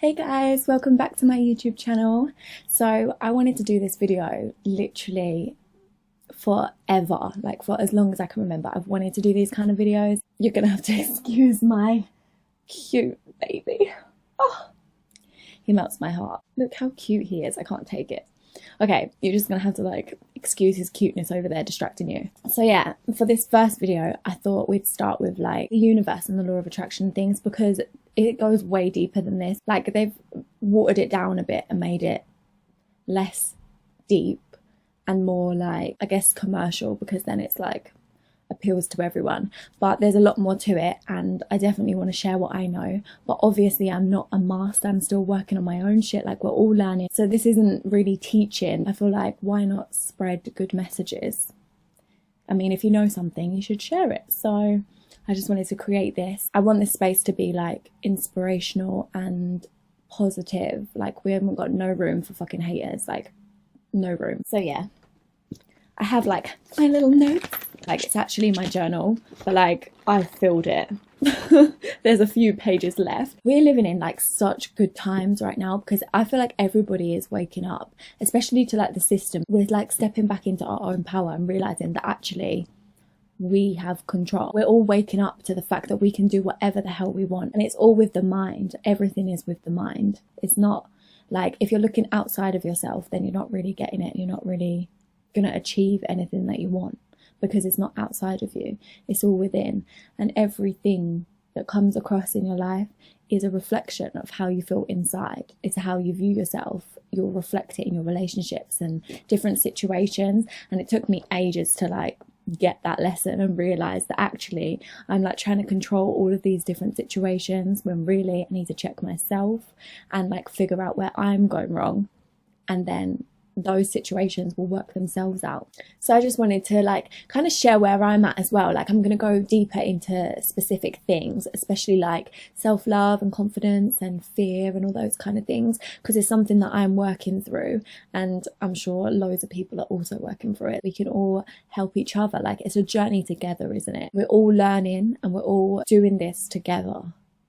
Hey guys, welcome back to my YouTube channel. So I wanted to do this video literally forever, like for as long as I can remember. I've wanted to do these kind of videos. You're gonna have to excuse my cute baby. Oh, he melts my heart. Look how cute he is. I can't take it. Okay, you're just gonna have to like excuse his cuteness over there distracting you. So yeah, for this first video, I thought we'd start with like the universe and the law of attraction things, because it goes way deeper than this. Like they've watered it down a bit and made it less deep and more like, I guess, commercial, because then it's like appeals to everyone. But there's a lot more to it, and I definitely want to share what I know. But obviously I'm not a master, I'm still working on my own shit, like we're all learning. So this isn't really teaching. I feel like, why not spread good messages? I mean, if you know something, you should share it. So I just wanted to create this. I want this space to be like inspirational and positive. Like we haven't got no room for fucking haters, like no room. So yeah, I have like my little notes. Like it's actually my journal, but like I filled it. There's a few pages left. We're living in like such good times right now, because I feel like everybody is waking up, especially to like the system. We're like stepping back into our own power and realizing that actually we have control. We're all waking up to the fact that we can do whatever the hell we want, and it's all with the mind. Everything is with the mind. It's not like, if you're looking outside of yourself, then you're not really getting it. You're not really gonna achieve anything that you want, because it's not outside of you, it's all within. And everything that comes across in your life is a reflection of how you feel inside. It's how you view yourself. You'll reflect it in your relationships and different situations. And it took me ages to like get that lesson and realize that actually I'm like trying to control all of these different situations, when really I need to check myself and like figure out where I'm going wrong, and then those situations will work themselves out. So I just wanted to like kind of share where I'm at as well. Like I'm going to go deeper into specific things, especially like self-love and confidence and fear and all those kind of things, because it's something that I'm working through, and I'm sure loads of people are also working through it. We can all help each other. Like it's a journey together, isn't it? We're all learning and we're all doing this together.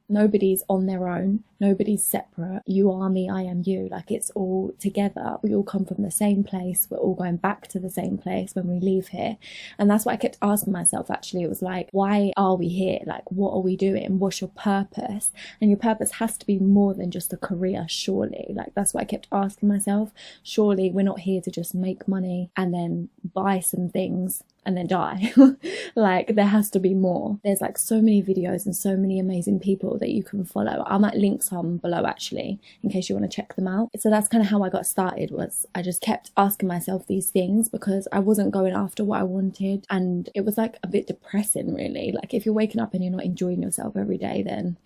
Nobody's on their own, nobody's separate. You are me, I am you. Like it's all together. We all come from the same place. We're all going back to the same place when we leave here. And that's what I kept asking myself actually. It was like, why are we here? Like what are we doing? What's your purpose? And your purpose has to be more than just a career, surely. Like that's what I kept asking myself. Surely we're not here to just make money and then buy some things and then die. Like there has to be more. There's like so many videos and so many amazing people that you can follow. I might link some below actually, in case you want to check them out. So that's kind of how I got started. Was I just kept asking myself these things because I wasn't going after what I wanted, and it was like a bit depressing really. Like if you're waking up and you're not enjoying yourself every day, then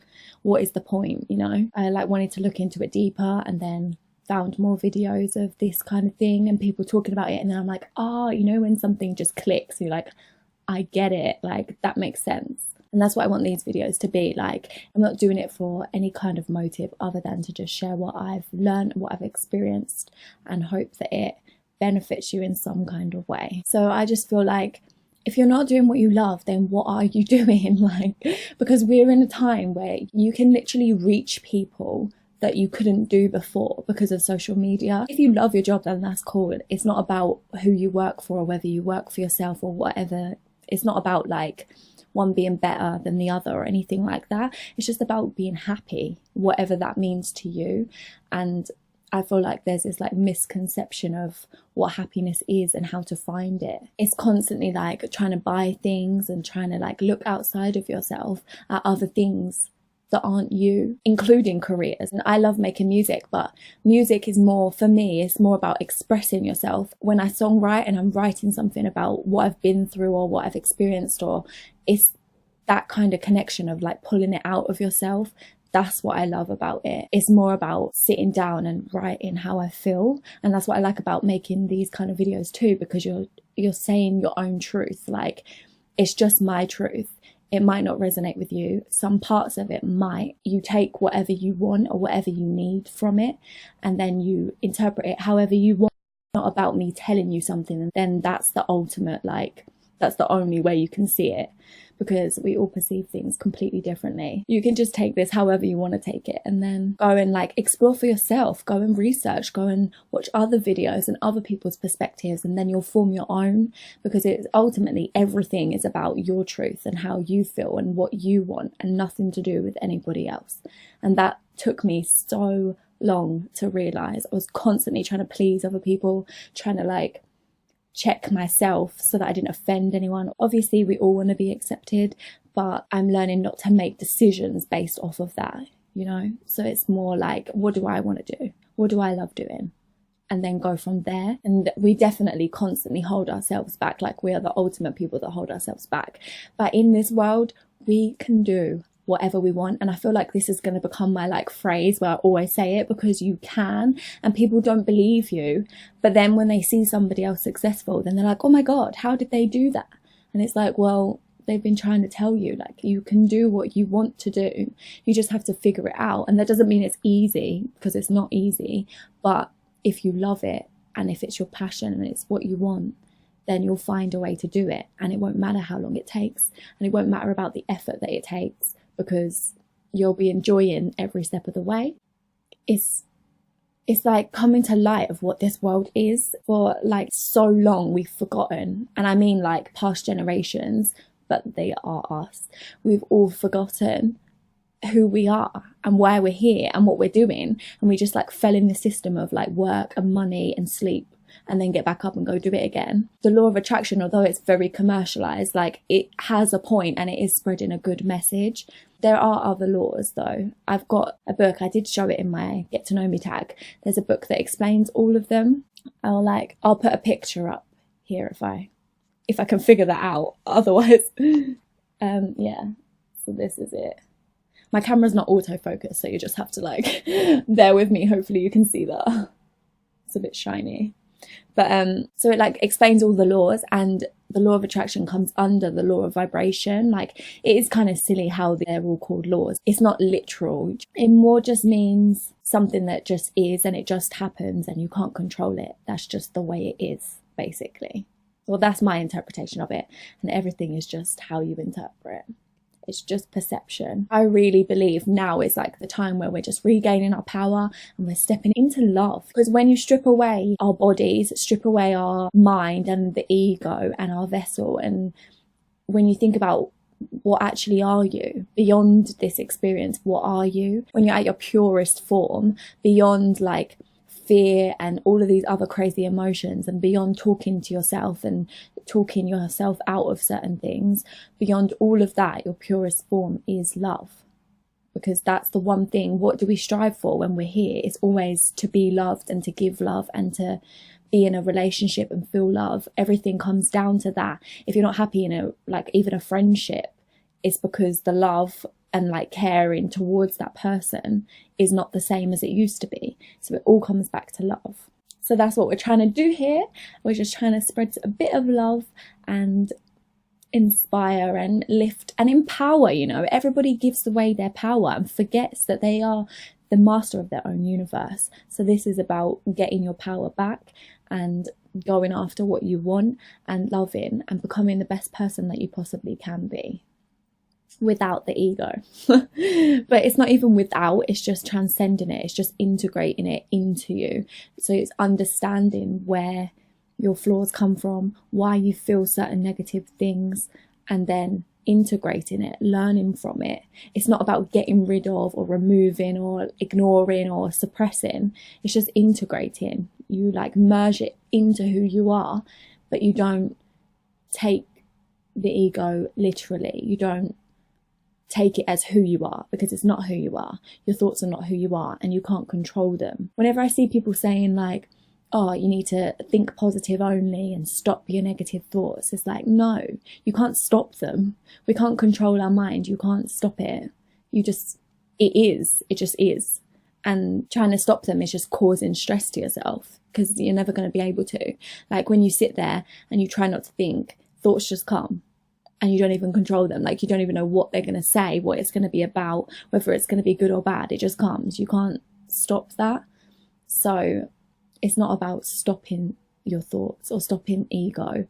what is the point, you know? I like wanted to look into it deeper, and then found more videos of this kind of thing and people talking about it, and then I'm like, oh, you know, when something just clicks, you're like, I get it, like that makes sense. And that's what I want these videos to be. Like I'm not doing it for any kind of motive other than to just share what I've learned, what I've experienced, and hope that it benefits you in some kind of way. So I just feel like if you're not doing what you love, then what are you doing? Like, because we're in a time where you can literally reach people that you couldn't do before because of social media. If you love your job, then that's cool. It's not about who you work for or whether you work for yourself or whatever. It's not about like one being better than the other or anything like that. It's just about being happy, whatever that means to you. And I feel like there's this like misconception of what happiness is and how to find it. It's constantly like trying to buy things and trying to like look outside of yourself at other things that aren't you, including careers. And I love making music, but music is more, for me, it's more about expressing yourself. When I songwrite and I'm writing something about what I've been through or what I've experienced, or it's that kind of connection of like pulling it out of yourself. That's what I love about it. It's more about sitting down and writing how I feel. And that's what I like about making these kind of videos too, because you're saying your own truth. Like it's just my truth. It might not resonate with you. Some parts of it might. You take whatever you want or whatever you need from it, and then you interpret it however you want. It's not about me telling you something, and then that's the ultimate like That's the only way you can see it, because we all perceive things completely differently. You can just take this however you want to take it, and then go and like explore for yourself, go and research, go and watch other videos and other people's perspectives, and then you'll form your own, because it's ultimately everything is about your truth and how you feel and what you want, and nothing to do with anybody else. And that took me so long to realize. I was constantly trying to please other people, trying to like check myself so that I didn't offend anyone. Obviously we all want to be accepted, but I'm learning not to make decisions based off of that, you know? So it's more like, what do I want to do? What do I love doing? And then go from there. And we definitely constantly hold ourselves back, like we are the ultimate people that hold ourselves back. But in this world, we can do whatever we want. And I feel like this is going to become my like phrase where I always say it, because you can, and people don't believe you. But then when they see somebody else successful, then they're like, oh my God, how did they do that? And it's like, well, they've been trying to tell you, like, you can do what you want to do. You just have to figure it out. And that doesn't mean it's easy, because it's not easy. But if you love it, and if it's your passion and it's what you want, then you'll find a way to do it. And it won't matter how long it takes. And it won't matter about the effort that it takes, because you'll be enjoying every step of the way. It's like coming to light of what this world is. For like so long we've forgotten, and I mean like past generations, but they are us. We've all forgotten who we are and why we're here and what we're doing, and we just like fell in the system of like work and money and sleep, and then get back up and go do it again. The law of attraction, although it's very commercialized, like it has a point and it is spreading a good message. There are other laws though. I've got a book, I did show it in my Get to Know Me tag. There's a book that explains all of them. I'll put a picture up here if I can figure that out. Otherwise, yeah, so this is it. My camera's not autofocus, so you just have to like bear with me. Hopefully you can see that. It's a bit shiny. But so it like explains all the laws, and the law of attraction comes under the law of vibration. Like, it is kind of silly how they're all called laws. It's not literal. It more just means something that just is, and it just happens and you can't control it. That's just the way it is, basically. Well, that's my interpretation of it, and everything is just how you interpret. It's just perception. I really believe now is like the time where we're just regaining our power and we're stepping into love. Because when you strip away our bodies, strip away our mind and the ego and our vessel, and when you think about what actually are you beyond this experience, what are you? When you're at your purest form, beyond like fear and all of these other crazy emotions, and beyond talking to yourself and talking yourself out of certain things, beyond all of that, your purest form is love. Because that's the one thing. What do we strive for when we're here? It's always to be loved and to give love and to be in a relationship and feel love. Everything comes down to that. If you're not happy in a, like, even a friendship, it's because the love and like caring towards that person is not the same as it used to be. So it all comes back to love. So that's what we're trying to do here. We're just trying to spread a bit of love and inspire and lift and empower. You know, everybody gives away their power and forgets that they are the master of their own universe. So this is about getting your power back and going after what you want and loving and becoming the best person that you possibly can be, without the ego. But it's not even without, it's just transcending it. It's just integrating it into you. So it's understanding where your flaws come from, why you feel certain negative things, and then integrating it, learning from it. It's not about getting rid of or removing or ignoring or suppressing. It's just integrating. You like merge it into who you are, but you don't take the ego literally. You don't take it as who you are, because it's not who you are. Your thoughts are not who you are, and you can't control them. Whenever I see people saying like, oh, you need to think positive only and stop your negative thoughts, it's like, no, you can't stop them. We can't control our mind. You can't stop it. It just is. And trying to stop them is just causing stress to yourself, because you're never going to be able to. Like when you sit there and you try not to think, thoughts just come. And you don't even control them. Like, you don't even know what they're going to say, what it's going to be about, whether it's going to be good or bad. It just comes. You can't stop that. So it's not about stopping your thoughts or stopping ego.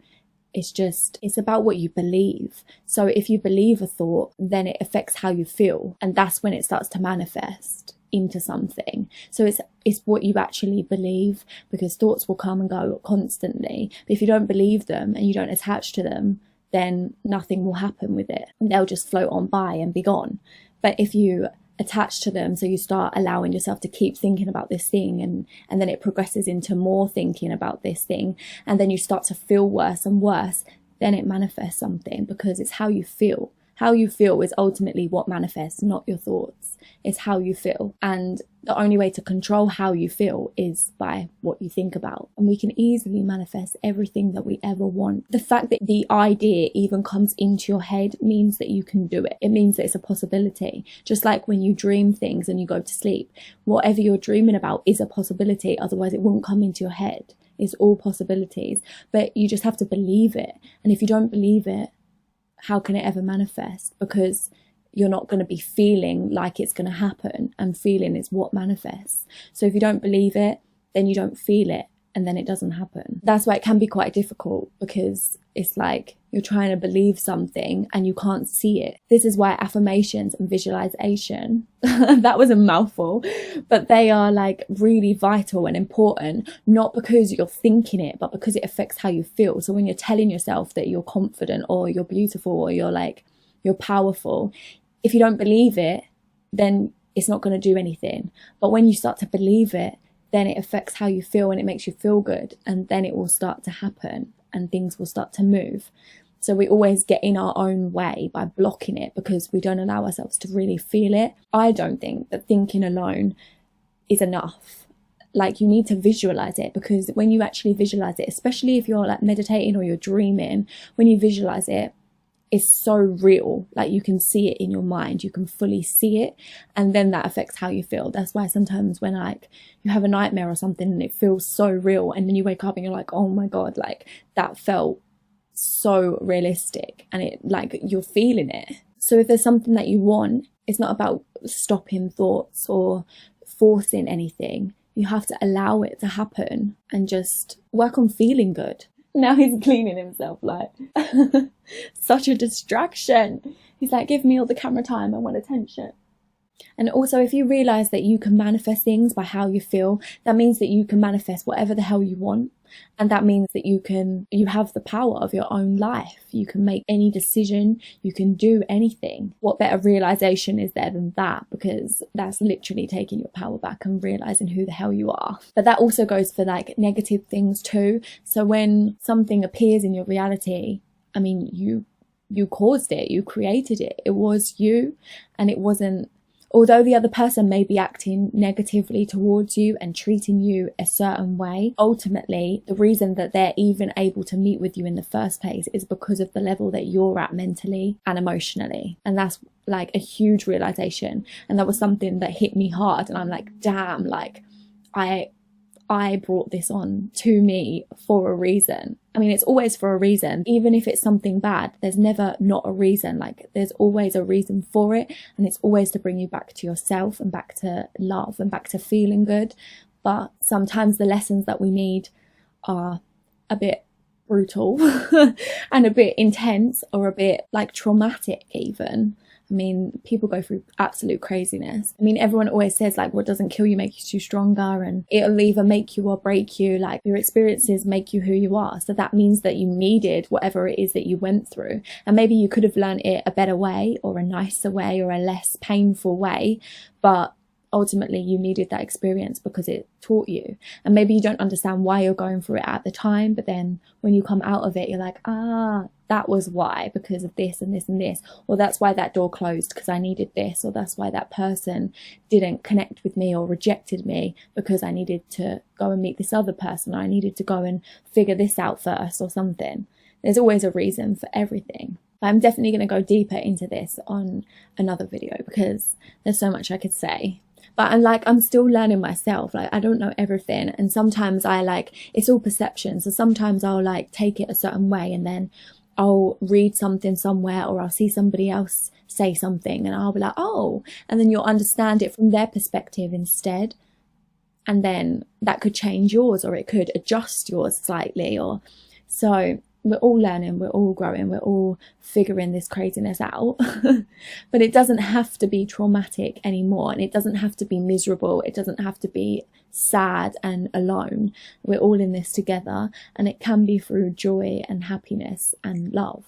It's about what you believe. So if you believe a thought, then it affects how you feel. And that's when it starts to manifest into something. So it's what you actually believe, because thoughts will come and go constantly. But if you don't believe them and you don't attach to them, then nothing will happen with it. They'll just float on by and be gone. But if you attach to them, so you start allowing yourself to keep thinking about this thing, and then it progresses into more thinking about this thing, and then you start to feel worse and worse, then it manifests something, because it's how you feel. How you feel is ultimately what manifests, not your thoughts. It's how you feel. And the only way to control how you feel is by what you think about. And we can easily manifest everything that we ever want. The fact that the idea even comes into your head means that you can do it. It means that it's a possibility. Just like when you dream things and you go to sleep, whatever you're dreaming about is a possibility. Otherwise it won't come into your head. It's all possibilities. But you just have to believe it. And if you don't believe it, how can it ever manifest? Because you're not going to be feeling like it's going to happen, and feeling is what manifests. So if you don't believe it, then you don't feel it, and then it doesn't happen. That's why it can be quite difficult, because it's like you're trying to believe something and you can't see it. This is why affirmations and visualization, that was a mouthful, but they are like really vital and important, not because you're thinking it, but because it affects how you feel. So when you're telling yourself that you're confident, or you're beautiful, or you're powerful, if you don't believe it, then it's not going to do anything. But when you start to believe it, then it affects how you feel, and it makes you feel good, and then it will start to happen and things will start to move. So we always get in our own way by blocking it, because we don't allow ourselves to really feel it. I don't think that thinking alone is enough. Like, you need to visualize it, because when you actually visualize it, especially if you're like meditating or you're dreaming, when you visualize it, it's so real. Like, you can see it in your mind, you can fully see it, and then that affects how you feel. That's why sometimes when like you have a nightmare or something and it feels so real, and then you wake up and you're like, oh my god, like that felt so realistic, and it like you're feeling it. So if there's something that you want, it's not about stopping thoughts or forcing anything. You have to allow it to happen and just work on feeling good. Now he's cleaning himself, like such a distraction. He's like, give me all the camera time, I want attention. And also, if you realize that you can manifest things by how you feel, that means that you can manifest whatever the hell you want. And that means that you have the power of your own life. You can make any decision, you can do anything. What better realization is there than that? Because that's literally taking your power back and realizing who the hell you are. But that also goes for like negative things too. So when something appears in your reality, I mean, you caused it, you created it. It was you, and it wasn't. Although the other person may be acting negatively towards you and treating you a certain way, ultimately the reason that they're even able to meet with you in the first place is because of the level that you're at mentally and emotionally. And that's like a huge realization. And that was something that hit me hard. And I'm like, damn, like I brought this on to me for a reason. I mean, it's always for a reason. Even if it's something bad, there's never not a reason. Like, there's always a reason for it. And it's always to bring you back to yourself and back to love and back to feeling good. But sometimes the lessons that we need are a bit brutal and a bit intense, or a bit like traumatic even. I mean, people go through absolute craziness. I mean, everyone always says like, what doesn't kill you makes you stronger, and it'll either make you or break you. Like, your experiences make you who you are. So that means that you needed whatever it is that you went through. And maybe you could have learned it a better way, or a nicer way, or a less painful way. But ultimately you needed that experience because it taught you. And maybe you don't understand why you're going through it at the time, but then when you come out of it, you're like, that was why, because of this and this and this. Or that's why that door closed, because I needed this. Or that's why that person didn't connect with me or rejected me, because I needed to go and meet this other person. Or I needed to go and figure this out first, or something. There's always a reason for everything. But I'm definitely going to go deeper into this on another video, because there's so much I could say. But I'm still learning myself. Like, I don't know everything. And sometimes it's all perception. So sometimes I'll like take it a certain way, and then I'll read something somewhere, or I'll see somebody else say something, and I'll be like, oh, and then you'll understand it from their perspective instead. And then that could change yours, or it could adjust yours slightly. Or so we're all learning, we're all growing, we're all figuring this craziness out. But it doesn't have to be traumatic anymore, and it doesn't have to be miserable, it doesn't have to be sad and alone. We're all in this together, and it can be through joy and happiness and love.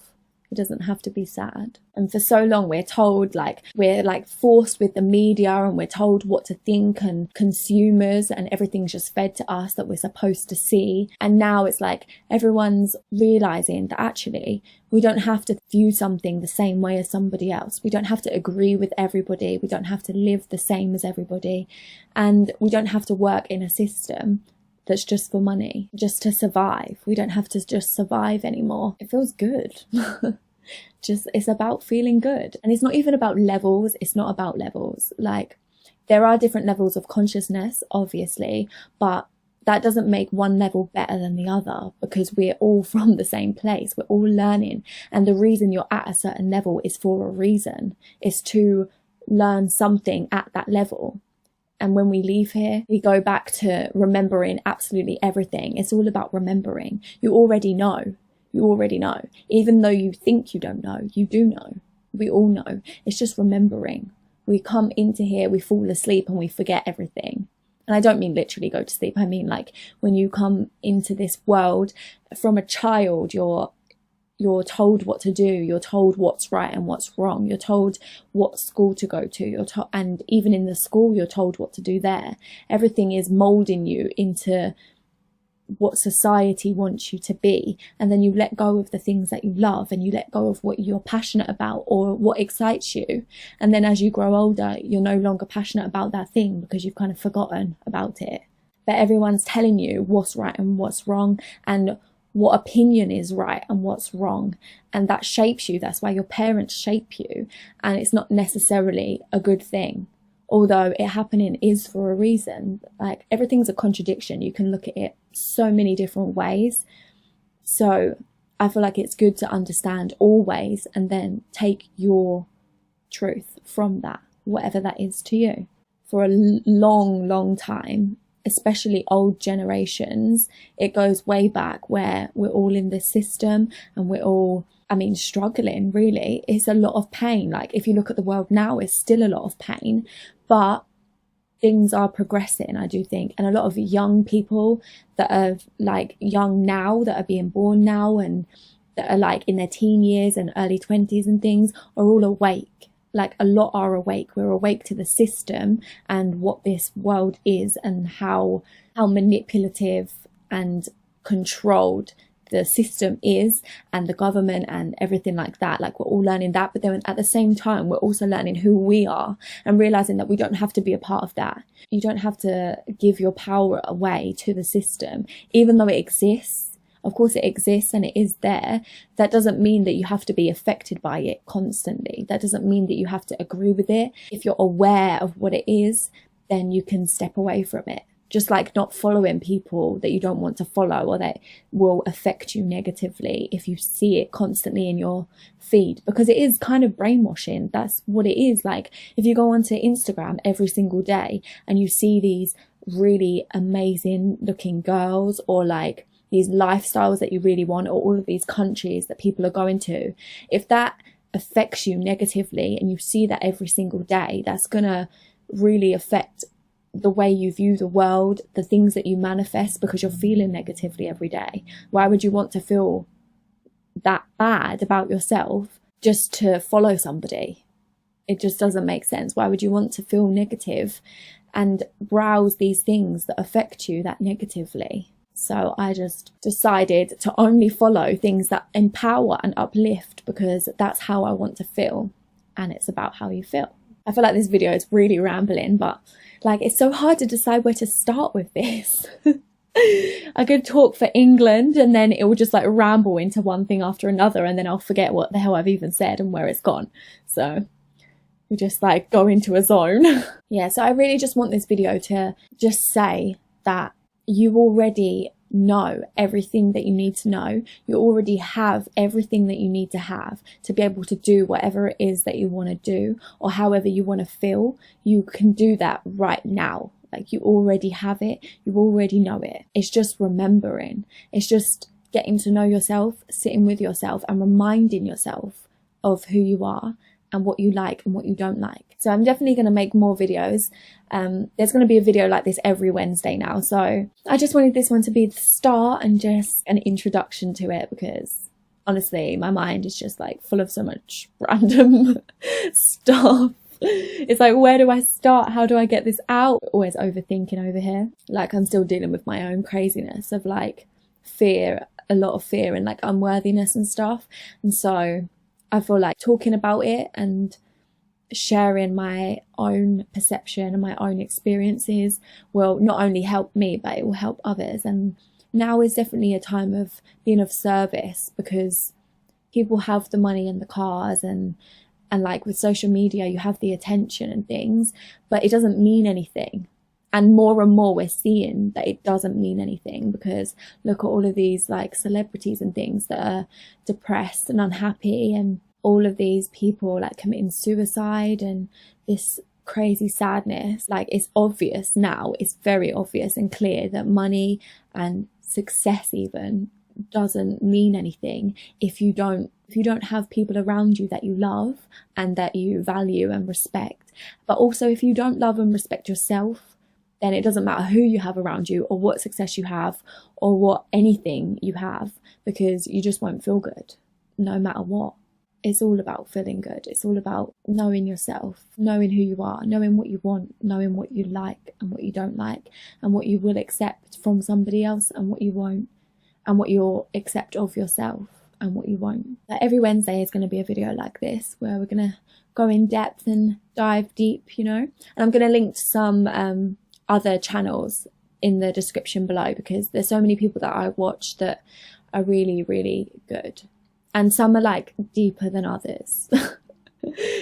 It doesn't have to be sad. And for so long we're told, like, we're like forced with the media, and we're told what to think, and consumers, and everything's just fed to us that we're supposed to see. And now it's like everyone's realizing that actually we don't have to view something the same way as somebody else. We don't have to agree with everybody. We don't have to live the same as everybody. And we don't have to work in a system that's just for money, just to survive. We don't have to just survive anymore. It feels good. It's about feeling good. And it's not even about levels. It's not about levels. Like, there are different levels of consciousness, obviously, but that doesn't make one level better than the other, because we're all from the same place. We're all learning. And the reason you're at a certain level is for a reason. It's to learn something at that level. And when we leave here, we go back to remembering absolutely everything. It's all about remembering. You already know. You already know. Even though you think you don't know, you do know. We all know. It's just remembering. We come into here, we fall asleep, and we forget everything. And I don't mean literally go to sleep. I mean, like, when you come into this world from a child, you're told what to do, you're told what's right and what's wrong, you're told what school to go to, and even in the school you're told what to do there. Everything is molding you into what society wants you to be, and then you let go of the things that you love, and you let go of what you're passionate about or what excites you. And then as you grow older, you're no longer passionate about that thing because you've kind of forgotten about it. But everyone's telling you what's right and what's wrong, and what opinion is right and what's wrong, and that shapes you. That's why your parents shape you, and it's not necessarily a good thing, although it happening is for a reason. Like, everything's a contradiction. You can look at it so many different ways. So I feel like it's good to understand all ways and then take your truth from that, whatever that is to you. For a long time, especially old generations, it goes way back, where we're all in this system and we're all, I mean, struggling, really. It's a lot of pain. Like, if you look at the world now, it's still a lot of pain, but things are progressing, I do think. And a lot of young people that are like young now, that are being born now, and that are like in their teen years and early 20s and things, are all awake. Like, a lot are awake. We're awake to the system and what this world is, and how manipulative and controlled the system is, and the government and everything like that. Like, we're all learning that, but then at the same time we're also learning who we are and realizing that we don't have to be a part of that. You don't have to give your power away to the system, even though it exists. Of course it exists and it is there. That doesn't mean that you have to be affected by it constantly. That doesn't mean that you have to agree with it. If you're aware of what it is, then you can step away from it. Just like not following people that you don't want to follow, or that will affect you negatively if you see it constantly in your feed, because it is kind of brainwashing. That's what it is. Like, if you go onto Instagram every single day and you see these really amazing looking girls, or like these lifestyles that you really want, or all of these countries that people are going to, if that affects you negatively and you see that every single day, that's gonna really affect the way you view the world, the things that you manifest, because you're feeling negatively every day. Why would you want to feel that bad about yourself just to follow somebody? It just doesn't make sense. Why would you want to feel negative and browse these things that affect you that negatively? So I just decided to only follow things that empower and uplift, because that's how I want to feel, and it's about how you feel. I feel like this video is really rambling, but like, it's so hard to decide where to start with this. I could talk for England and then it will just like ramble into one thing after another, and then I'll forget what the hell I've even said and where it's gone. So we just like go into a zone. Yeah, so I really just want this video to just say that you already know everything that you need to know. You already have everything that you need to have to be able to do whatever it is that you want to do, or however you want to feel. You can do that right now. Like, you already have it. You already know it. It's just remembering. It's just getting to know yourself, sitting with yourself and reminding yourself of who you are and what you like and what you don't like. So I'm definitely going to make more videos. There's going to be a video like this every Wednesday now. So I just wanted this one to be the start and just an introduction to it, because honestly, my mind is just like full of so much random stuff. It's like, where do I start? How do I get this out? Always overthinking over here. Like, I'm still dealing with my own craziness of like fear, a lot of fear and like unworthiness and stuff. And so I feel like talking about it and sharing my own perception and my own experiences will not only help me, but it will help others. And now is definitely a time of being of service, because people have the money and the cars and like with social media, you have the attention and things, but it doesn't mean anything. And more we're seeing that it doesn't mean anything, because look at all of these like celebrities and things that are depressed and unhappy, and all of these people like committing suicide and this crazy sadness. Like, it's obvious now, it's very obvious and clear that money and success even doesn't mean anything if you don't have people around you that you love and that you value and respect. But also, if you don't love and respect yourself, then it doesn't matter who you have around you or what success you have or what anything you have, because you just won't feel good no matter what. It's all about feeling good. It's all about knowing yourself, knowing who you are, knowing what you want, knowing what you like and what you don't like, and what you will accept from somebody else and what you won't, and what you'll accept of yourself and what you won't. Like, every Wednesday is going to be a video like this where we're going to go in depth and dive deep, you know. And I'm going to link to some other channels in the description below, because there's so many people that I watch that are really, really good. And some are like deeper than others.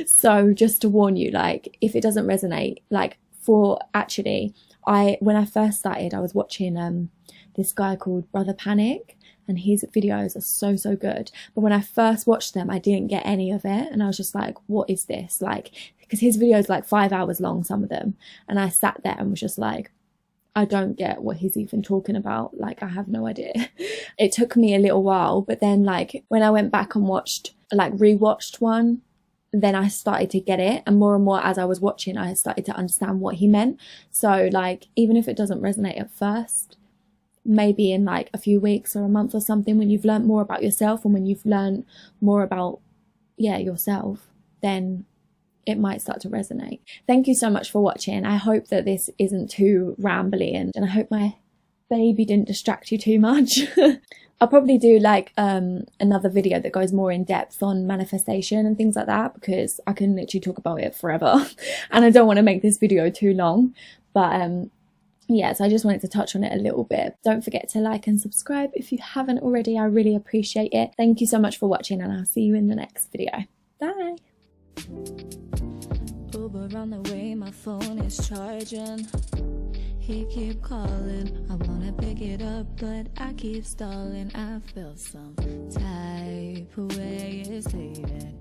So just to warn you, like, if it doesn't resonate, like, when I first started, I was watching this guy called Brother Panic, and his videos are so good. But when I first watched them, I didn't get any of it, and I was just like, what is this? Like, because his videos are like 5 hours long, some of them, and I sat there and was just like, I don't get what he's even talking about. Like, I have no idea. It took me a little while, but then like when I went back and rewatched one, then I started to get it. And more as I was watching, I started to understand what he meant. So like, even if it doesn't resonate at first, maybe in like a few weeks or a month or something, when you've learned more about yourself and when you've learned more about, yourself, then it might start to resonate. Thank you so much for watching. I hope that this isn't too rambly, and I hope my baby didn't distract you too much. I'll probably do like another video that goes more in depth on manifestation and things like that, because I can literally talk about it forever and I don't want to make this video too long. But yeah, so I just wanted to touch on it a little bit. Don't forget to like and subscribe if you haven't already. I really appreciate it. Thank you so much for watching, and I'll see you in the next video. Bye. Uber on the way, my phone is charging. He keep calling, I wanna pick it up, but I keep stalling. I feel some type of way, it's leaving.